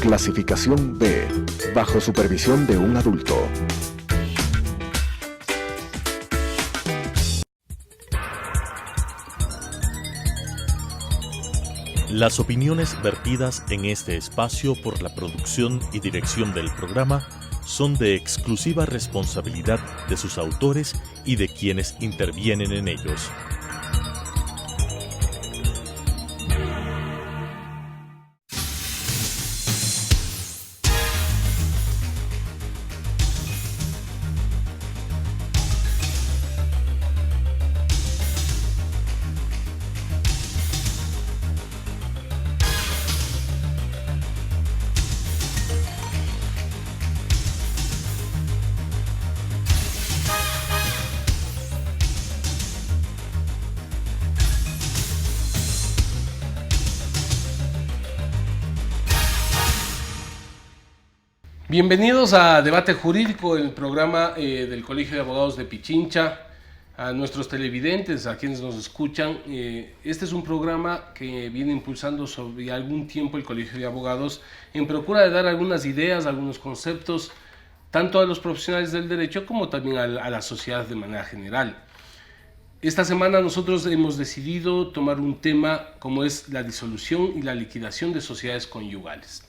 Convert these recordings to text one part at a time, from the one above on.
Clasificación B, bajo supervisión de un adulto. Las opiniones vertidas en este espacio por la producción y dirección del programa son de exclusiva responsabilidad de sus autores y de quienes intervienen en ellos. Bienvenidos a Debate Jurídico, el programa del Colegio de Abogados de Pichincha, a nuestros televidentes, a quienes nos escuchan. Este es un programa que viene impulsando sobre algún tiempo el Colegio de Abogados en procura de dar algunas ideas, algunos conceptos, tanto a los profesionales del derecho como también a la sociedad de manera general. Esta semana nosotros hemos decidido tomar un tema como es la disolución y la liquidación de sociedades conyugales.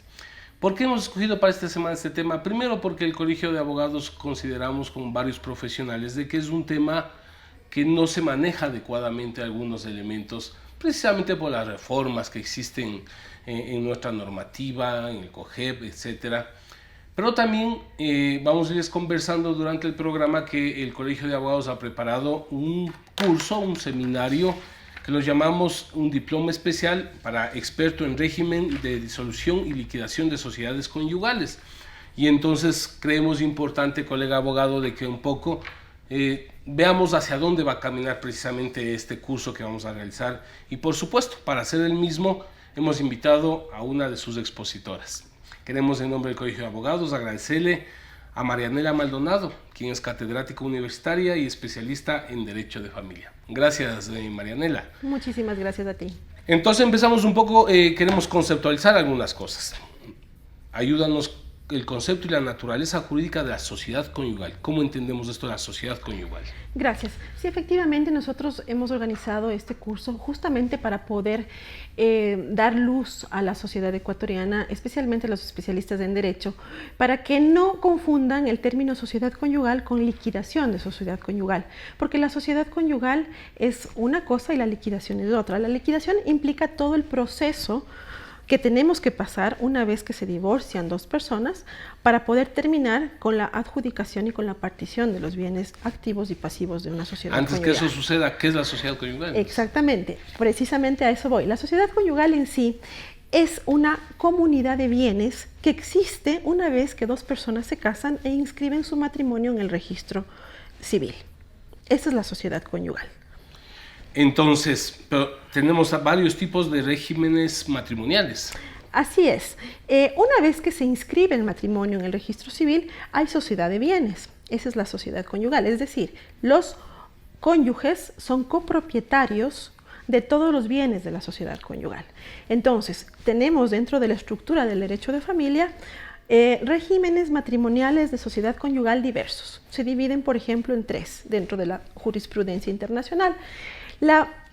¿Por qué hemos escogido para esta semana este tema? Primero porque el Colegio de Abogados consideramos con varios profesionales de que es un tema que no se maneja adecuadamente algunos elementos, precisamente por las reformas que existen en nuestra normativa, en el COGEP, etc. Pero también vamos a ir conversando durante el programa que el Colegio de Abogados ha preparado un curso, un seminario, que lo llamamos un diploma especial para experto en régimen de disolución y liquidación de sociedades conyugales. Y entonces creemos importante, colega abogado, de que un poco veamos hacia dónde va a caminar precisamente este curso que vamos a realizar. Y por supuesto, para hacer el mismo, hemos invitado a una de sus expositoras. Queremos en nombre del Colegio de Abogados agradecerle a Marianela Maldonado, quien es catedrática universitaria y especialista en Derecho de Familia. Gracias, Marianela. Muchísimas gracias a ti. Entonces empezamos un poco, queremos conceptualizar algunas cosas. Ayúdanos el concepto y la naturaleza jurídica de la sociedad conyugal. ¿Cómo entendemos esto de la sociedad conyugal? Gracias. Sí, efectivamente nosotros hemos organizado este curso justamente para poder dar luz a la sociedad ecuatoriana, especialmente a los especialistas en derecho, para que no confundan el término sociedad conyugal con liquidación de sociedad conyugal, porque la sociedad conyugal es una cosa y la liquidación es otra. La liquidación implica todo el proceso que tenemos que pasar una vez que se divorcian dos personas para poder terminar con la adjudicación y con la partición de los bienes activos y pasivos de una sociedad conyugal. Antes que eso suceda, ¿qué es la sociedad conyugal? Exactamente, precisamente a eso voy. La sociedad conyugal en sí es una comunidad de bienes que existe una vez que dos personas se casan e inscriben su matrimonio en el registro civil. Esa es la sociedad conyugal. Entonces, pero tenemos varios tipos de regímenes matrimoniales. Así es. Una vez que se inscribe el matrimonio en el registro civil, hay sociedad de bienes. Esa es la sociedad conyugal. Es decir, los cónyuges son copropietarios de todos los bienes de la sociedad conyugal. Entonces, tenemos dentro de la estructura del derecho de familia regímenes matrimoniales de sociedad conyugal diversos. Se dividen, por ejemplo, en tres dentro de la jurisprudencia internacional.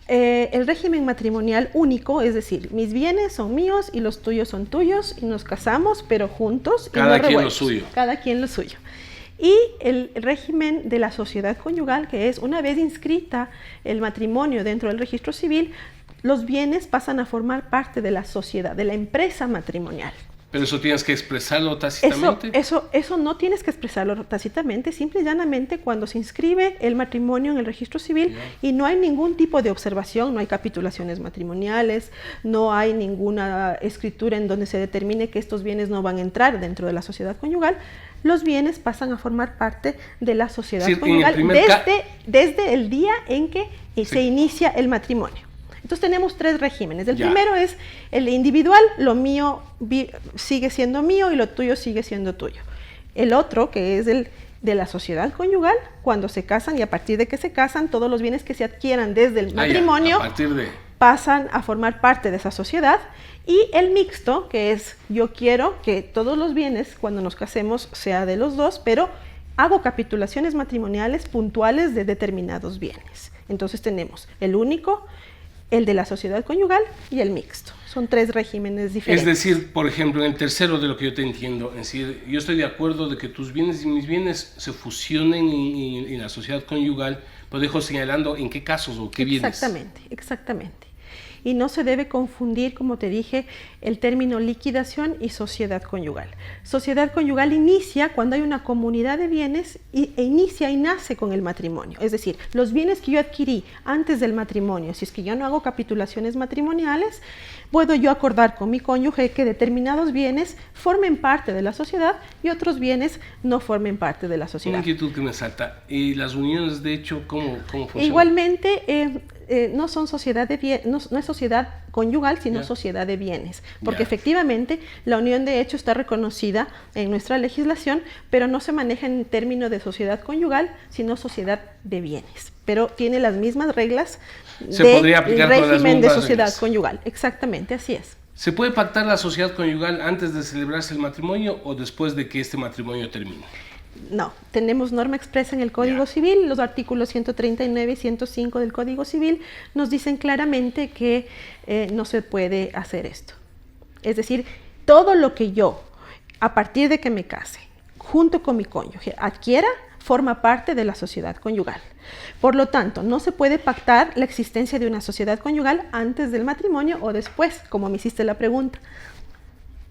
El régimen matrimonial único, es decir, mis bienes son míos y los tuyos son tuyos y nos casamos, pero juntos. Cada quien lo suyo. Cada quien lo suyo. Y el régimen de la sociedad conyugal, que es una vez inscrita el matrimonio dentro del registro civil, los bienes pasan a formar parte de la sociedad, de la empresa matrimonial. ¿Pero eso tienes que expresarlo tácitamente? Eso no tienes que expresarlo tácitamente, simple y llanamente cuando se inscribe el matrimonio en el registro civil y no hay ningún tipo de observación, no hay capitulaciones matrimoniales, no hay ninguna escritura en donde se determine que estos bienes no van a entrar dentro de la sociedad conyugal, los bienes pasan a formar parte de la sociedad conyugal desde el día en que se inicia el matrimonio. Entonces tenemos tres regímenes. El primero es el individual, lo mío sigue siendo mío y lo tuyo sigue siendo tuyo. El otro, que es el de la sociedad conyugal, cuando se casan y a partir de que se casan, todos los bienes que se adquieran desde el matrimonio pasan a formar parte de esa sociedad, y el mixto, que es yo quiero que todos los bienes cuando nos casemos sea de los dos, pero hago capitulaciones matrimoniales puntuales de determinados bienes. Entonces tenemos el único, el de la sociedad conyugal y el mixto. Son 3 regímenes diferentes. Es decir, por ejemplo, en el tercero de lo que yo te entiendo, es decir, yo estoy de acuerdo de que tus bienes y mis bienes se fusionen en la sociedad conyugal, pero dejo señalando en qué casos o qué bienes. Exactamente, exactamente. Y no se debe confundir, como te dije, el término liquidación y sociedad conyugal. Sociedad conyugal inicia cuando hay una comunidad de bienes e inicia y nace con el matrimonio. Es decir, los bienes que yo adquirí antes del matrimonio, si es que yo no hago capitulaciones matrimoniales, puedo yo acordar con mi cónyuge que determinados bienes formen parte de la sociedad y otros bienes no formen parte de la sociedad. Una inquietud que me salta. ¿Y las uniones de hecho cómo funcionan? Igualmente, no son sociedad de bienes, no es sociedad conyugal, sino sociedad de bienes, porque efectivamente la unión de hecho está reconocida en nuestra legislación, pero no se maneja en términos de sociedad conyugal, sino sociedad de bienes, pero tiene las mismas reglas podría aplicar del con las régimen de mismas sociedad reglas. Conyugal. Exactamente, así es. ¿Se puede pactar la sociedad conyugal antes de celebrarse el matrimonio o después de que este matrimonio termine? No, tenemos norma expresa en el Código Civil, los artículos 139 y 105 del Código Civil nos dicen claramente que no se puede hacer esto. Es decir, todo lo que yo, a partir de que me case, junto con mi cónyuge, adquiera, forma parte de la sociedad conyugal. Por lo tanto, no se puede pactar la existencia de una sociedad conyugal antes del matrimonio o después, como me hiciste la pregunta.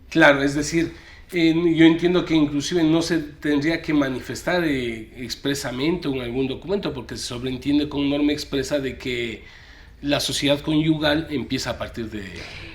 Claro, es decir, yo entiendo que inclusive no se tendría que manifestar expresamente en algún documento, porque se sobreentiende con norma expresa de que la sociedad conyugal empieza a partir de...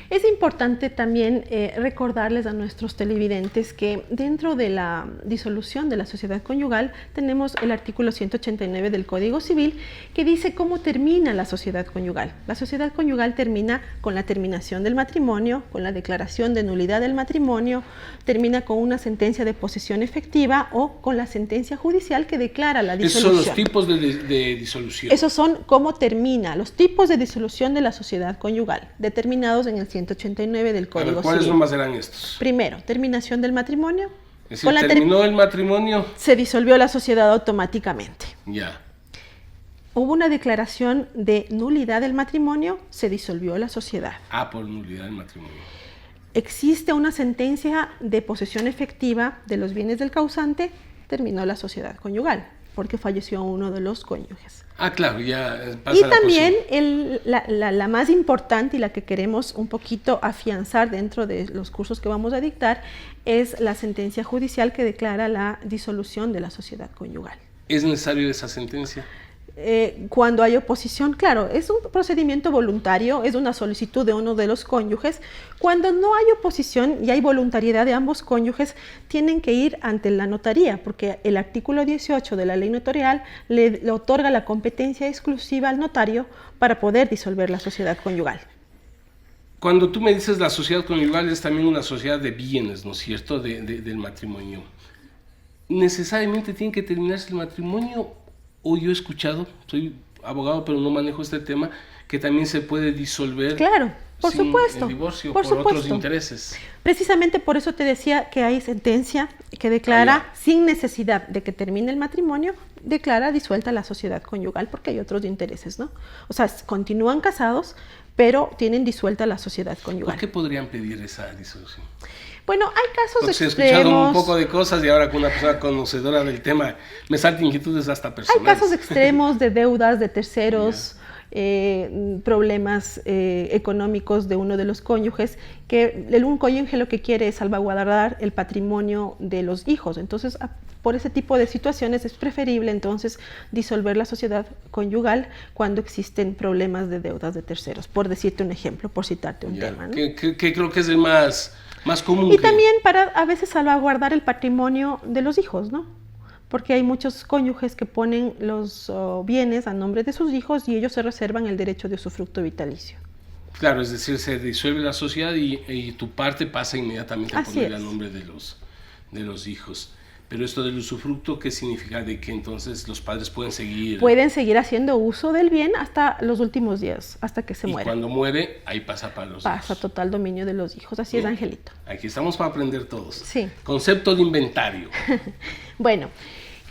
Es importante también recordarles a nuestros televidentes que dentro de la disolución de la sociedad conyugal tenemos el artículo 189 del Código Civil que dice cómo termina la sociedad conyugal. La sociedad conyugal termina con la terminación del matrimonio, con la declaración de nulidad del matrimonio, termina con una sentencia de posesión efectiva o con la sentencia judicial que declara la disolución. Esos son los tipos de disolución. Esos son cómo termina, los tipos de disolución de la sociedad conyugal, determinados en el 189 del Código Civil. ¿Cuáles nomás eran estos? Primero, terminación del matrimonio. Es decir, terminó el matrimonio. Se disolvió la sociedad automáticamente. Ya. Hubo una declaración de nulidad del matrimonio, se disolvió la sociedad. Por nulidad del matrimonio. Existe una sentencia de posesión efectiva de los bienes del causante, terminó la sociedad conyugal, porque falleció uno de los cónyuges. Claro, ya pasa. Y también la más importante y la que queremos un poquito afianzar dentro de los cursos que vamos a dictar es la sentencia judicial que declara la disolución de la sociedad conyugal. ¿Es necesario esa sentencia? Cuando hay oposición, claro, es un procedimiento voluntario, es una solicitud de uno de los cónyuges. Cuando no hay oposición y hay voluntariedad de ambos cónyuges, tienen que ir ante la notaría, porque el artículo 18 de la ley notarial le otorga la competencia exclusiva al notario para poder disolver la sociedad conyugal. Cuando tú me dices la sociedad conyugal es también una sociedad de bienes, ¿no es cierto?, del matrimonio. ¿Necesariamente tiene que terminarse el matrimonio? O yo he escuchado, soy abogado pero no manejo este tema, que también se puede disolver. Claro, por supuesto. El divorcio por supuesto. Otros supuesto. intereses. Precisamente por eso te decía que hay sentencia que declara, sin necesidad de que termine el matrimonio, declara disuelta la sociedad conyugal porque hay otros intereses, ¿no? O sea, continúan casados, pero tienen disuelta la sociedad conyugal. ¿Por qué podrían pedir esa disolución? Bueno, hay casos Porque extremos. he escuchado un poco de cosas y ahora con una persona conocedora del tema me saltan inquietudes hasta personales. Hay casos extremos de deudas de terceros, problemas económicos de uno de los cónyuges, que un cónyuge lo que quiere es salvaguardar el patrimonio de los hijos. Entonces, por ese tipo de situaciones es preferible entonces disolver la sociedad conyugal cuando existen problemas de deudas de terceros, por decirte un ejemplo, por citarte un tema, ¿no? Que creo que es el más común. Y también para a veces salvaguardar el patrimonio de los hijos, ¿no? Porque hay muchos cónyuges que ponen los bienes a nombre de sus hijos y ellos se reservan el derecho de usufructo vitalicio. Claro, es decir, se disuelve la sociedad y tu parte pasa inmediatamente a ponerle a nombre de los hijos. Pero esto del usufructo, ¿qué significa? De que entonces los padres pueden seguir... Pueden seguir haciendo uso del bien hasta los últimos días, hasta que se y muera. Cuando muere, ahí pasa para los Pasa hijos. total dominio de los hijos. Así Bien. es, Angelito. Aquí estamos para aprender todos. Sí. Concepto de inventario. Bueno,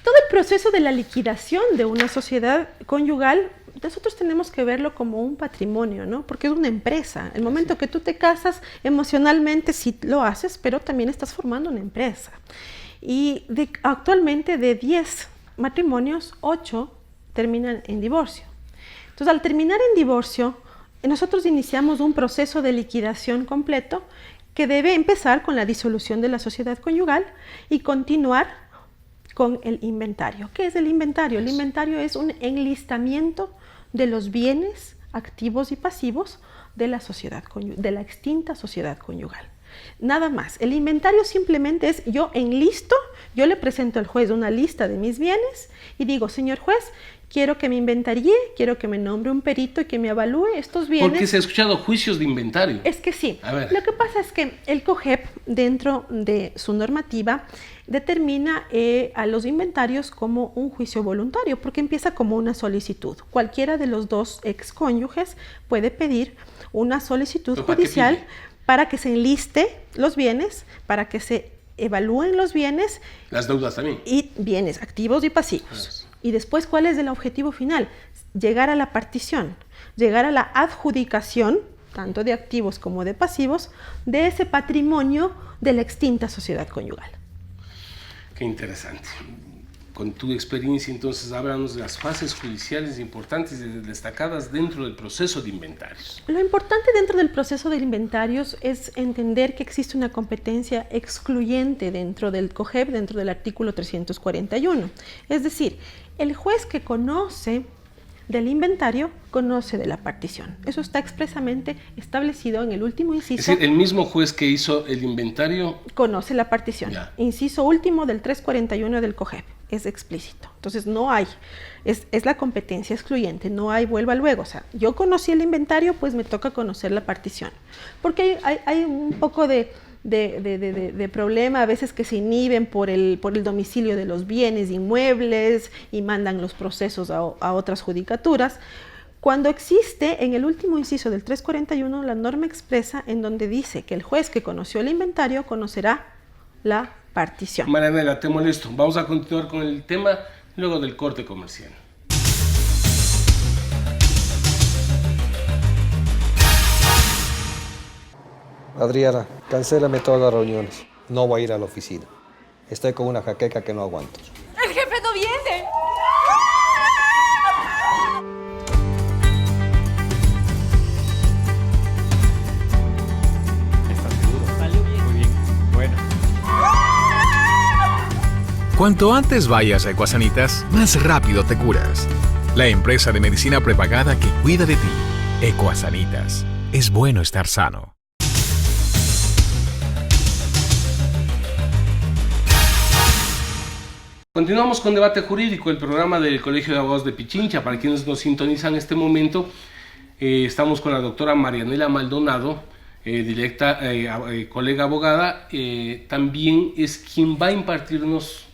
todo el proceso de la liquidación de una sociedad conyugal, nosotros tenemos que verlo como un patrimonio, ¿no? Porque es una empresa. El momento que tú te casas, emocionalmente sí lo haces, pero también estás formando una empresa. Y actualmente de 10 matrimonios, 8 terminan en divorcio. Entonces, al terminar en divorcio, nosotros iniciamos un proceso de liquidación completo que debe empezar con la disolución de la sociedad conyugal y continuar con el inventario. ¿Qué es el inventario? El inventario es un enlistamiento de los bienes activos y pasivos de la sociedad de la extinta sociedad conyugal. Nada más. El inventario simplemente es yo enlisto, yo le presento al juez una lista de mis bienes y digo, señor juez, quiero que me inventaríe, quiero que me nombre un perito y que me evalúe estos bienes. Porque se ha escuchado juicios de inventario. Es que sí. A ver. Lo que pasa es que el COGEP, dentro de su normativa, determina a los inventarios como un juicio voluntario, porque empieza como una solicitud. Cualquiera de los dos excónyuges puede pedir una solicitud judicial para que se enliste los bienes, para que se evalúen los bienes. Las deudas también. Y bienes activos y pasivos. Y después, ¿cuál es el objetivo final? Llegar a la partición, llegar a la adjudicación, tanto de activos como de pasivos, de ese patrimonio de la extinta sociedad conyugal. Qué interesante. Con tu experiencia, entonces, háblanos de las fases judiciales importantes y destacadas dentro del proceso de inventarios. Lo importante dentro del proceso de inventarios es entender que existe una competencia excluyente dentro del COGEP, dentro del artículo 341. Es decir, el juez que conoce del inventario conoce de la partición. Eso está expresamente establecido en el último inciso. Es decir, el mismo juez que hizo el inventario conoce la partición. Ya. Inciso último del 341 del COGEP. Es explícito. Entonces no hay, es la competencia excluyente, no hay vuelva luego. O sea, yo conocí el inventario, pues me toca conocer la partición. Porque hay un poco de problema a veces que se inhiben por el domicilio de los bienes inmuebles y mandan los procesos a otras judicaturas. Cuando existe en el último inciso del 341 la norma expresa en donde dice que el juez que conoció el inventario conocerá la partición. Marianela, te molesto. Vamos a continuar con el tema luego del corte comercial. Adriana, cancélame todas las reuniones. No voy a ir a la oficina. Estoy con una jaqueca que no aguanto. ¡El jefe no viene! ¿Estás seguro? Salió bien. Muy bien. Bueno. Cuanto antes vayas a Ecuasanitas, más rápido te curas. La empresa de medicina prepagada que cuida de ti. Ecuasanitas. Es bueno estar sano. Continuamos con Debate Jurídico, el programa del Colegio de Abogados de Pichincha. Para quienes nos sintonizan en este momento, estamos con la doctora Marianela Maldonado, colega abogada. También es quien va a impartirnos,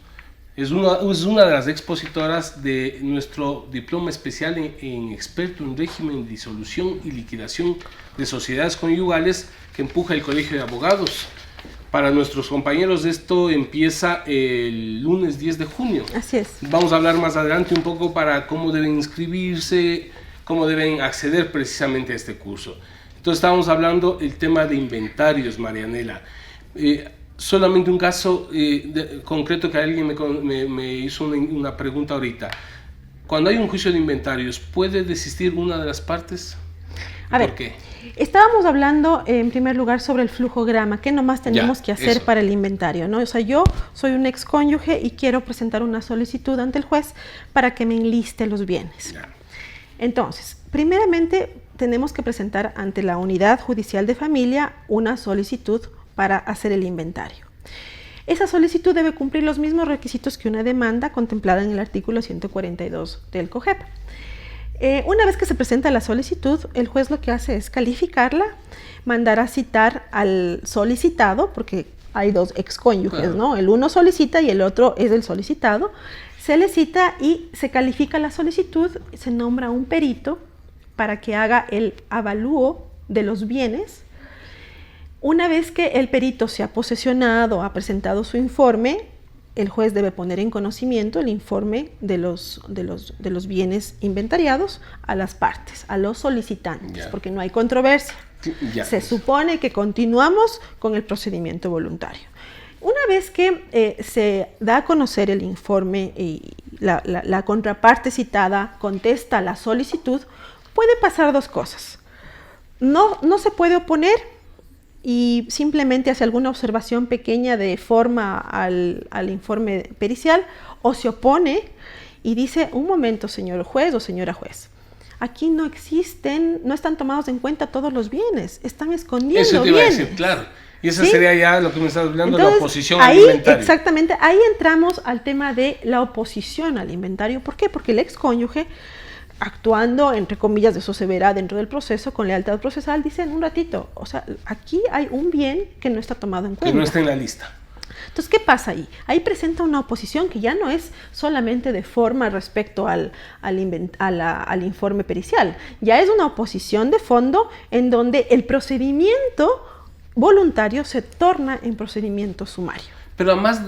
es una de las expositoras de nuestro diploma especial en experto en régimen, disolución y liquidación de sociedades conyugales que empuja el Colegio de Abogados. Para nuestros compañeros esto empieza el lunes 10 de junio. Así es. Vamos a hablar más adelante un poco para cómo deben inscribirse, cómo deben acceder precisamente a este curso. Entonces estábamos hablando del tema de inventarios, Marianela. Solamente un caso concreto que alguien me hizo una pregunta ahorita. Cuando hay un juicio de inventarios, ¿puede desistir una de las partes? A ver, ¿Por qué? Estábamos hablando en primer lugar sobre el flujograma, qué nomás tenemos que hacer para el inventario, ¿no? O sea, yo soy un excónyuge y quiero presentar una solicitud ante el juez para que me enliste los bienes. Ya. Entonces, primeramente tenemos que presentar ante la unidad judicial de familia una solicitud para hacer el inventario. Esa solicitud debe cumplir los mismos requisitos que una demanda contemplada en el artículo 142 del COGEP. Una vez que se presenta la solicitud, el juez lo que hace es calificarla, mandar a citar al solicitado, porque hay dos excónyuges, Claro. ¿no? El uno solicita y el otro es el solicitado. Se le cita y se califica la solicitud, se nombra un perito para que haga el avalúo de los bienes. Una vez que el perito se ha posesionado, ha presentado su informe, el juez debe poner en conocimiento el informe de los bienes inventariados a las partes, a los solicitantes, Ya. porque no hay controversia. Ya. Se supone que continuamos con el procedimiento voluntario. Una vez que se da a conocer el informe y la contraparte citada contesta la solicitud, puede pasar dos cosas. No se puede oponer y simplemente hace alguna observación pequeña de forma al informe pericial, o se opone y dice: un momento, señor juez o señora juez, aquí no están tomados en cuenta todos los bienes, están escondiendo Eso te iba a bienes. decir, claro. Y esa ¿Sí? sería ya lo que me estás hablando, Entonces, la oposición ahí, al inventario. exactamente, ahí entramos al tema de la oposición al inventario. ¿Por qué? Porque el excónyuge, actuando, entre comillas, eso se verá dentro del proceso, con lealtad procesal, dice: en un ratito, o sea, aquí hay un bien que no está tomado en Que cuenta. no está en la lista. Entonces, ¿qué pasa ahí? Ahí presenta una oposición que ya no es solamente de forma respecto al informe pericial, ya es una oposición de fondo en donde el procedimiento voluntario se torna en procedimiento sumario. Pero además,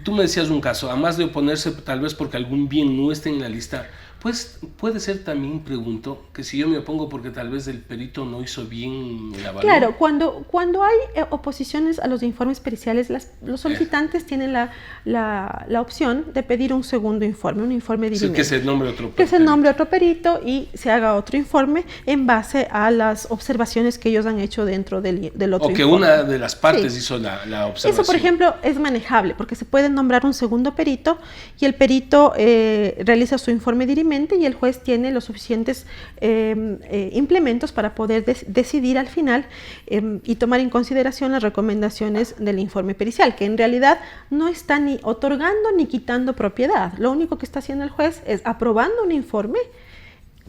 tú me decías un caso, además de oponerse tal vez porque algún bien no esté en la lista, pues puede ser también, pregunto, que si yo me opongo porque tal vez el perito no hizo bien el avalúo. Claro, cuando hay oposiciones a los informes periciales, los solicitantes tienen la opción de pedir un segundo informe, un informe Sí, dirimente. que se nombre otro Que se perito. nombre otro perito y se haga otro informe en base a las observaciones que ellos han hecho dentro del otro O que informe. una de las partes Sí. hizo la observación. Eso, por ejemplo, es manejable porque se puede nombrar un segundo perito y el perito realiza su informe dirimente y el juez tiene los suficientes implementos para poder decidir al final y tomar en consideración las recomendaciones del informe pericial, que en realidad no está ni otorgando ni quitando propiedad. Lo único que está haciendo el juez es aprobando un informe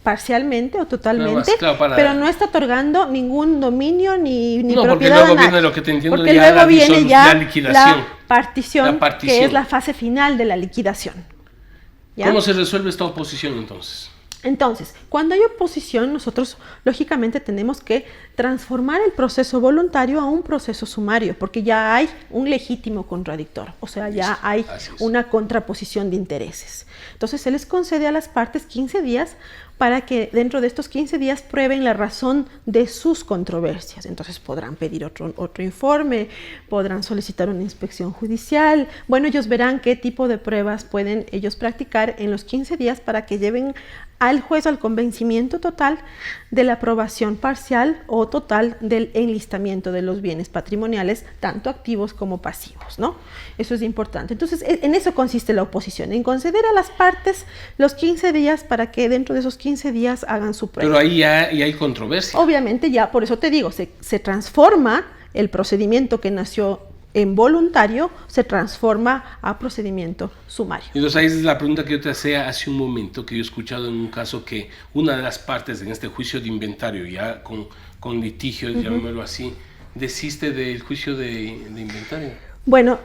parcialmente o totalmente, Claro, pero no está otorgando ningún dominio ni No, porque propiedad luego a nadie. viene lo que te entiendo, Porque ya luego viene ya la liquidación. la partición, La partición. que es la fase final de la liquidación. ¿Ya? ¿Cómo se resuelve esta oposición entonces? Entonces, cuando hay oposición, nosotros lógicamente tenemos que transformar el proceso voluntario a un proceso sumario, porque ya hay un legítimo contradictor, o sea, ya hay Así es. una contraposición de intereses. Entonces, se les concede a las partes 15 días para que dentro de estos 15 días prueben la razón de sus controversias. Entonces podrán pedir otro informe, podrán solicitar una inspección judicial. Bueno, ellos verán qué tipo de pruebas pueden ellos practicar en los 15 días para que lleven al juez al convencimiento total de la aprobación parcial o total del enlistamiento de los bienes patrimoniales, tanto activos como pasivos, ¿no? Eso es importante. Entonces, en eso consiste la oposición, en conceder a las partes los 15 días para que dentro de esos 15 días hagan su prueba. Pero ahí ya hay controversia. Obviamente ya, por eso te digo, se transforma el procedimiento que nació en voluntario, se transforma a procedimiento sumario. Entonces ahí es la pregunta que yo te hacía hace un momento, que yo he escuchado en un caso que una de las partes en este juicio de inventario, ya con litigio, llamémoslo así, desiste del juicio de inventario. Bueno,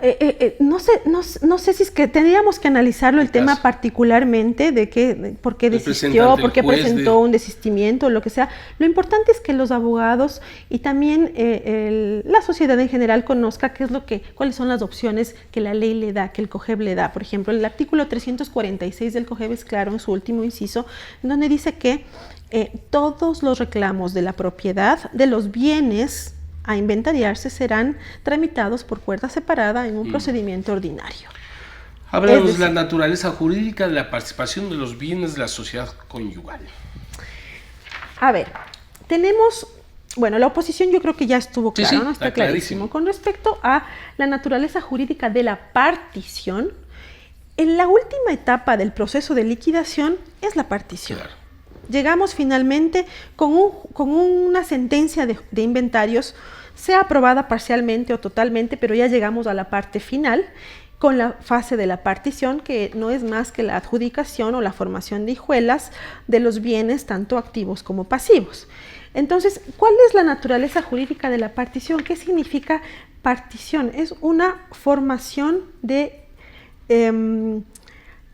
no sé si es que tendríamos que analizarlo el tema particularmente de por qué desistió, por qué presentó un desistimiento o lo que sea. Lo importante es que los abogados y también la sociedad en general conozca cuáles son las opciones que la ley le da, que el COGEB le da. Por ejemplo, el artículo 346 del COGEB es claro en su último inciso, en donde dice que todos los reclamos de la propiedad de los bienes a inventariarse serán tramitados por cuerda separada en un procedimiento ordinario. Háblanos de la naturaleza jurídica de la participación de los bienes de la sociedad conyugal. A ver, tenemos, bueno, la oposición yo creo que ya estuvo claro, Sí, ¿no? Está clarísimo. clarísimo. Con respecto a la naturaleza jurídica de la partición, en la última etapa del proceso de liquidación es la partición. Claro. Llegamos finalmente con una sentencia de inventarios, sea aprobada parcialmente o totalmente, pero ya llegamos a la parte final con la fase de la partición, que no es más que la adjudicación o la formación de hijuelas de los bienes tanto activos como pasivos. Entonces, ¿cuál es la naturaleza jurídica de la partición? ¿Qué significa partición? Es una formación de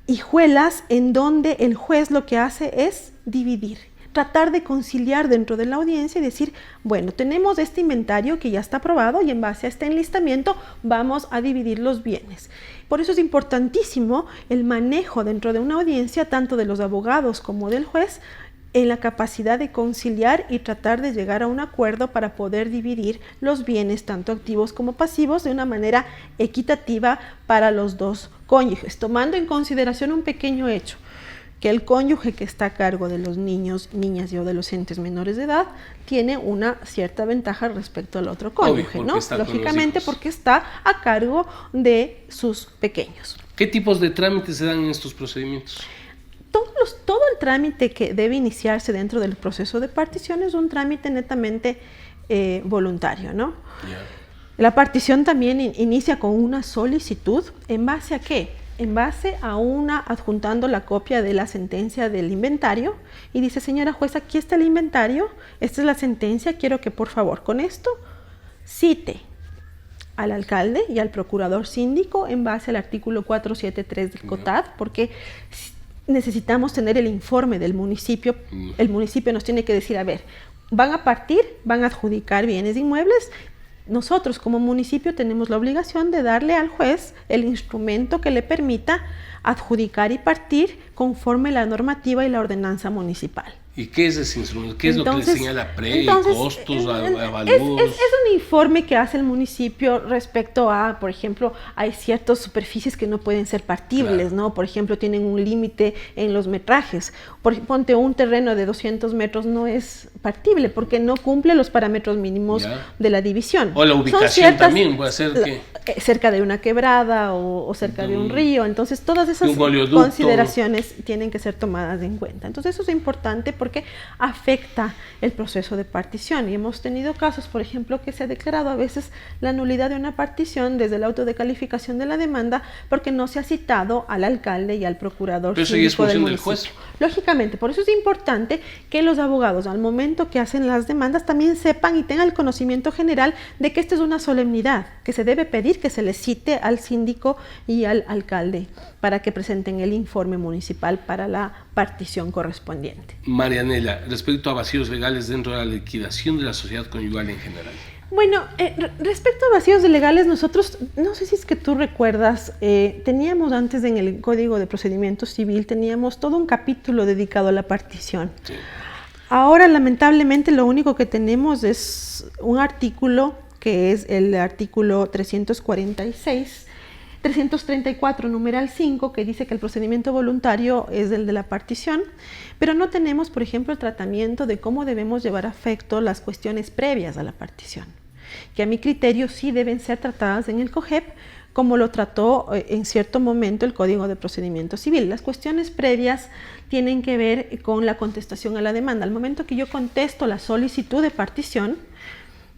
hijuelas en donde el juez lo que hace es dividir, tratar de conciliar dentro de la audiencia y decir, bueno, tenemos este inventario que ya está aprobado y en base a este enlistamiento vamos a dividir los bienes. Por eso es importantísimo el manejo dentro de una audiencia, tanto de los abogados como del juez, en la capacidad de conciliar y tratar de llegar a un acuerdo para poder dividir los bienes, tanto activos como pasivos, de una manera equitativa para los dos cónyuges, tomando en consideración un pequeño hecho, que el cónyuge que está a cargo de los niños, niñas y adolescentes menores de edad tiene una cierta ventaja respecto al otro cónyuge, ¿no? Lógicamente porque está a cargo de sus pequeños. ¿Qué tipos de trámites se dan en estos procedimientos? Todo el trámite que debe iniciarse dentro del proceso de partición es un trámite netamente voluntario, ¿no? Yeah. La partición también inicia con una solicitud. ¿En base a qué? En base a adjuntando la copia de la sentencia del inventario y dice, señora jueza, aquí está el inventario, esta es la sentencia, quiero que por favor con esto cite al alcalde y al procurador síndico en base al artículo 473 del COTAD, porque necesitamos tener el informe del municipio. El municipio nos tiene que decir, a ver, van a partir, van a adjudicar bienes inmuebles. Nosotros como municipio tenemos la obligación de darle al juez el instrumento que le permita adjudicar y partir conforme la normativa y la ordenanza municipal. ¿Y qué es ese instrumento? ¿Qué es lo que le señala costos, avalúos? Es un informe que hace el municipio respecto a, por ejemplo, hay ciertas superficies que no pueden ser partibles, claro, ¿no? Por ejemplo, tienen un límite en los metrajes. Ponte un terreno de 200 metros no es partible porque no cumple los parámetros mínimos de la división. O la ubicación también puede ser que... cerca de una quebrada o cerca de un río. Entonces, todas esas consideraciones tienen que ser tomadas en cuenta. Entonces, eso es importante porque afecta el proceso de partición. Y hemos tenido casos, por ejemplo, que se ha declarado a veces la nulidad de una partición desde el auto de calificación de la demanda porque no se ha citado al alcalde y al procurador síndico del municipio. Del juez. Lógicamente, por eso es importante que los abogados, al momento que hacen las demandas, también sepan y tengan el conocimiento general de que esta es una solemnidad, que se debe pedir que se les cite al síndico y al alcalde para que presenten el informe municipal para la partición correspondiente. Marianela, respecto a vacíos legales dentro de la liquidación de la sociedad conyugal en general. Bueno, respecto a vacíos legales, nosotros, no sé si es que tú recuerdas, teníamos antes en el Código de Procedimiento Civil, teníamos todo un capítulo dedicado a la partición. Sí. Ahora, lamentablemente, lo único que tenemos es un artículo que es el artículo 334, numeral 5, que dice que el procedimiento voluntario es el de la partición, pero no tenemos, por ejemplo, el tratamiento de cómo debemos llevar a efecto las cuestiones previas a la partición, que a mi criterio sí deben ser tratadas en el COGEP, como lo trató en cierto momento el Código de Procedimiento Civil. Las cuestiones previas tienen que ver con la contestación a la demanda. Al momento que yo contesto la solicitud de partición,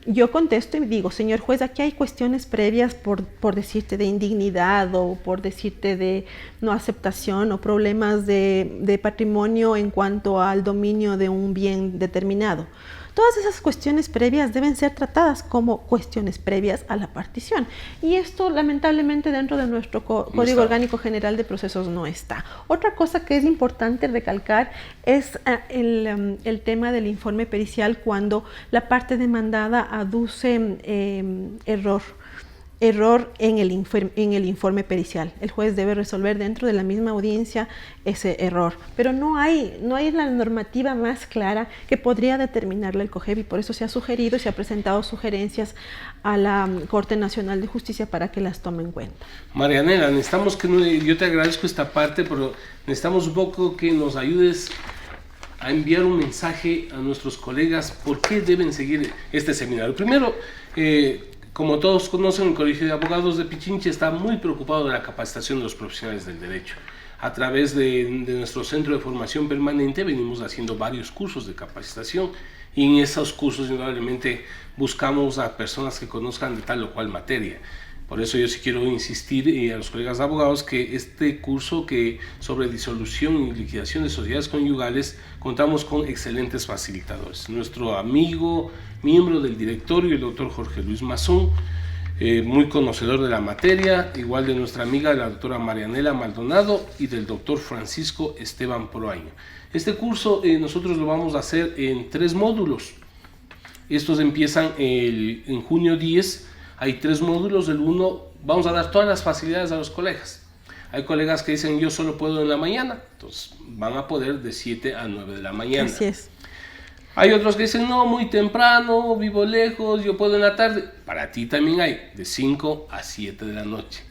yo contesto y digo, señor juez, aquí hay cuestiones previas por decirte de indignidad o por decirte de no aceptación o problemas de patrimonio en cuanto al dominio de un bien determinado. Todas esas cuestiones previas deben ser tratadas como cuestiones previas a la partición. Y esto, lamentablemente, dentro de nuestro Código Orgánico General de Procesos no está. Otra cosa que es importante recalcar es el tema del informe pericial cuando la parte demandada aduce error en el informe pericial. El juez debe resolver dentro de la misma audiencia ese error, pero no hay la normativa más clara que podría determinarle el COGEP y por eso se ha sugerido y se ha presentado sugerencias a la Corte Nacional de Justicia para que las tome en cuenta. Marianela, necesitamos yo te agradezco esta parte, pero necesitamos un poco que nos ayudes a enviar un mensaje a nuestros colegas por qué deben seguir este seminario. Primero, como todos conocen, el Colegio de Abogados de Pichincha está muy preocupado de la capacitación de los profesionales del derecho. A través de nuestro centro de formación permanente venimos haciendo varios cursos de capacitación y en esos cursos indudablemente buscamos a personas que conozcan de tal o cual materia. Por eso yo sí quiero insistir a los colegas abogados que este curso sobre disolución y liquidación de sociedades conyugales contamos con excelentes facilitadores. Nuestro amigo, miembro del directorio, el doctor Jorge Luis Mazón, muy conocedor de la materia, igual de nuestra amiga la doctora Marianela Maldonado y del doctor Francisco Esteban Proaño. Este curso nosotros lo vamos a hacer en 3 módulos. Estos empiezan en junio 10. Hay 3 módulos. El 1 vamos a dar todas las facilidades a los colegas. Hay colegas que dicen yo solo puedo en la mañana, entonces van a poder de 7 a 9 de la mañana. Así es. Hay otros que dicen no, muy temprano, vivo lejos, yo puedo en la tarde. Para ti también hay de 5 a 7 de la noche.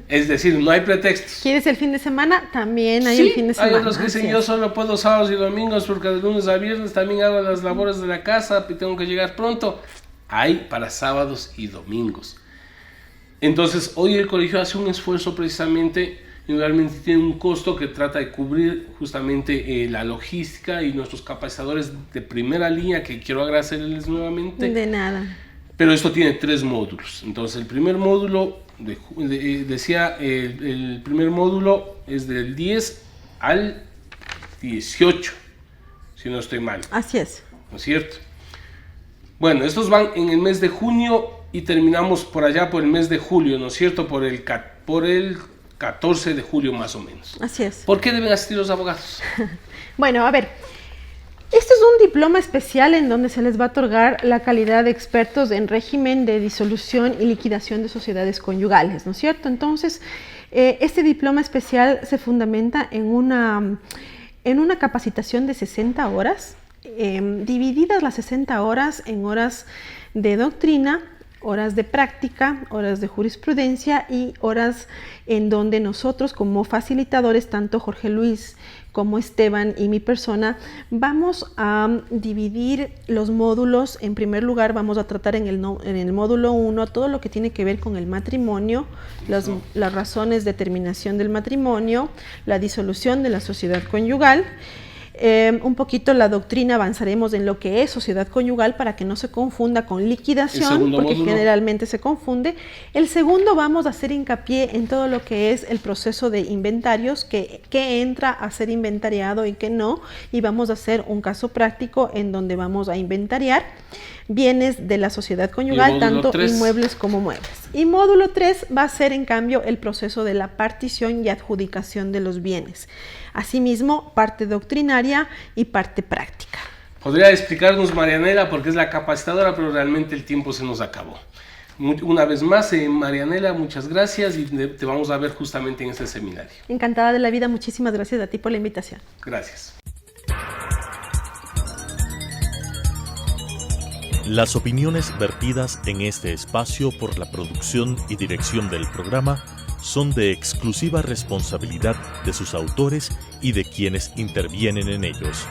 Es decir, no hay pretextos. ¿Quieres el fin de semana? También hay Sí, el fin de semana. hay otros que dicen yo solo puedo sábados y domingos porque de lunes a viernes también hago las labores de la casa y tengo que llegar pronto. Hay para sábados y domingos. Entonces hoy el colegio hace un esfuerzo precisamente y realmente tiene un costo que trata de cubrir justamente la logística y nuestros capacitadores de primera línea, que quiero agradecerles nuevamente. De nada. Pero esto tiene 3 módulos. Entonces el primer módulo, el primer módulo es del 10 al 18, si no estoy mal. Así es. ¿No es cierto? Bueno, estos van en el mes de junio y terminamos por allá por el mes de julio, ¿no es cierto? Por el 14 de julio más o menos. Así es. ¿Por qué deben asistir los abogados? Bueno, a ver, este es un diploma especial en donde se les va a otorgar la calidad de expertos en régimen de disolución y liquidación de sociedades conyugales, ¿no es cierto? Entonces, este diploma especial se fundamenta en una capacitación de 60 horas, divididas las 60 horas en horas de doctrina, horas de práctica, horas de jurisprudencia y horas en donde nosotros como facilitadores, tanto Jorge Luis como Esteban y mi persona, vamos a dividir los módulos. En primer lugar vamos a tratar en el módulo 1 todo lo que tiene que ver con el matrimonio, las razones de terminación del matrimonio, la disolución de la sociedad conyugal. Un poquito la doctrina, avanzaremos en lo que es sociedad conyugal para que no se confunda con liquidación, porque generalmente se confunde. El segundo vamos a hacer hincapié en todo lo que es el proceso de inventarios, que entra a ser inventariado y que no, y vamos a hacer un caso práctico en donde vamos a inventariar bienes de la sociedad conyugal, tanto 3. Inmuebles como muebles. Y módulo 3 va a ser en cambio el proceso de la partición y adjudicación de los bienes. Asimismo, parte doctrinaria y parte práctica. Podría explicarnos Marianela porque es la capacitadora, pero realmente el tiempo se nos acabó. Una vez más, Marianela, muchas gracias y te vamos a ver justamente en este seminario. Encantada de la vida, muchísimas gracias a ti por la invitación. Gracias. Las opiniones vertidas en este espacio por la producción y dirección del programa son de exclusiva responsabilidad de sus autores y de quienes intervienen en ellos.